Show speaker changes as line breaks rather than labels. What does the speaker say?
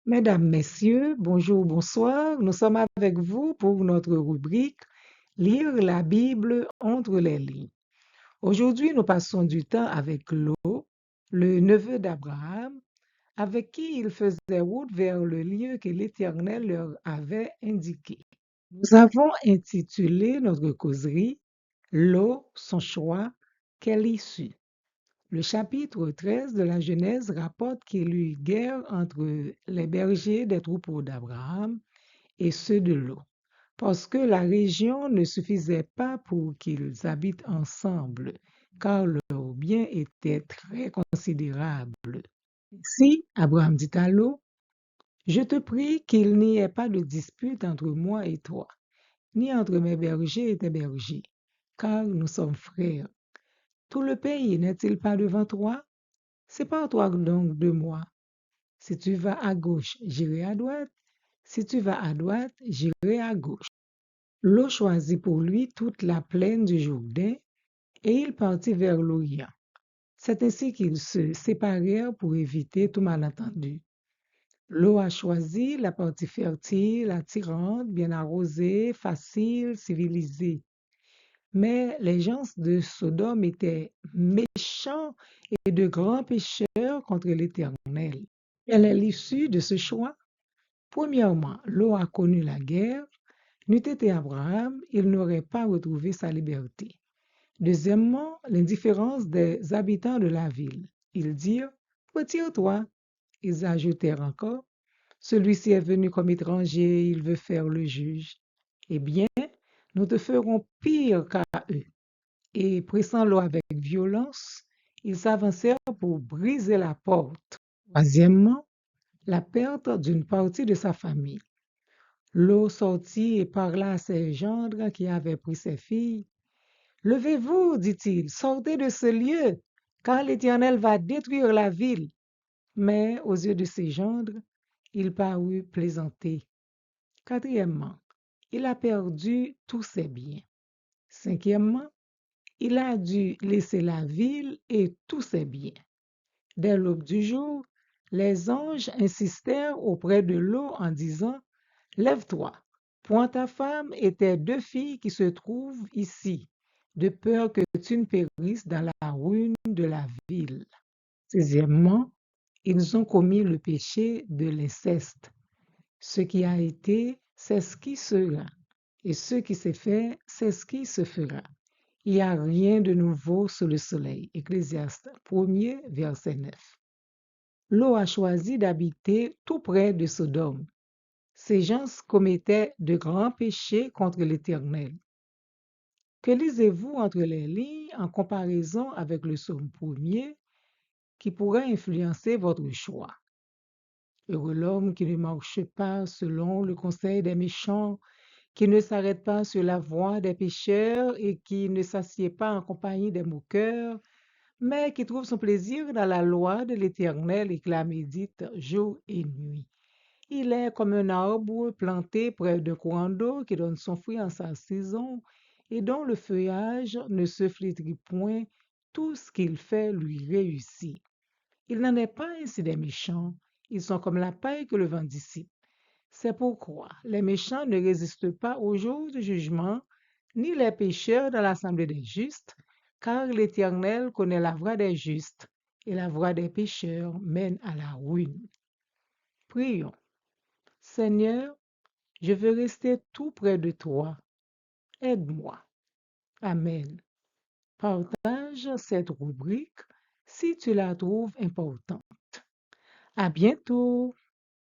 Mesdames, Messieurs, bonjour, bonsoir. Nous sommes avec vous pour notre rubrique Lire la Bible entre les lignes. Aujourd'hui, nous passons du temps avec Lot, le neveu d'Abraham, avec qui il faisait route vers le lieu que l'Éternel leur avait indiqué. Nous avons intitulé notre causerie Lot, son choix, quelle issue. Le chapitre 13 de la Genèse rapporte qu'il y eut guerre entre les bergers des troupeaux d'Abraham et ceux de Lot, parce que la région ne suffisait pas pour qu'ils habitent ensemble, car leurs biens étaient très considérables. Si Abraham dit à Lot, je te prie qu'il n'y ait pas de dispute entre moi et toi, ni entre mes bergers et tes bergers, car nous sommes frères. Tout le pays n'est-il pas devant toi? Sépare-toi donc de moi. Si tu vas à gauche, j'irai à droite. Si tu vas à droite, j'irai à gauche. Lot choisit pour lui toute la plaine du Jourdain et il partit vers l'Orient. C'est ainsi qu'ils se séparèrent pour éviter tout malentendu. Lot a choisi la partie fertile, attirante, bien arrosée, facile, civilisée. Mais les gens de Sodome étaient méchants et de grands pécheurs contre l'Éternel. Quelle est l'issue de ce choix? Premièrement, Lot a connu la guerre. N'eût été Abraham, il n'aurait pas retrouvé sa liberté. Deuxièmement, l'indifférence des habitants de la ville. Ils dirent, retire-toi. Ils ajoutèrent encore, celui-ci est venu comme étranger, il veut faire le juge. Eh bien, nous te ferons pire qu'à eux. Et pressant Lot avec violence, ils s'avancèrent pour briser la porte. Troisièmement, la perte d'une partie de sa famille. Lot sortit et parla à ses gendres qui avaient pris ses filles. Levez-vous, dit-il, sortez de ce lieu, car l'Éternel va détruire la ville. Mais aux yeux de ses gendres, il parut plaisanter. Quatrièmement, il a perdu tous ses biens. Cinquièmement, il a dû laisser la ville et tous ses biens. Dès l'aube du jour, les anges insistèrent auprès de Lot en disant, lève-toi, prends ta femme et tes deux filles qui se trouvent ici, de peur que tu ne périsses dans la ruine de la ville. Sixièmement, ils ont commis le péché de l'inceste. Ce qui a été, c'est ce qui sera, et ce qui s'est fait, c'est ce qui se fera. Il n'y a rien de nouveau sous le soleil. Ecclésiaste 1er, verset 9. Lot a choisi d'habiter tout près de Sodome. Ces gens commettaient de grands péchés contre l'Éternel. Que lisez-vous entre les lignes en comparaison avec le psaume 1er qui pourrait influencer votre choix? Heureux l'homme qui ne marche pas selon le conseil des méchants, qui ne s'arrête pas sur la voie des pécheurs et qui ne s'assied pas en compagnie des moqueurs, mais qui trouve son plaisir dans la loi de l'Éternel et qui la médite jour et nuit. Il est comme un arbre planté près d'un courant d'eau qui donne son fruit en sa saison et dont le feuillage ne se flétrit point, tout ce qu'il fait lui réussit. Il n'en est pas ainsi des méchants, ils sont comme la paille que le vent dissipe. C'est pourquoi les méchants ne résistent pas au jour du jugement, ni les pécheurs dans l'assemblée des justes, car l'Éternel connaît la voie des justes, et la voie des pécheurs mène à la ruine. Prions. Seigneur, je veux rester tout près de toi. Aide-moi. Amen. Partage cette rubrique si tu la trouves importante. À bientôt.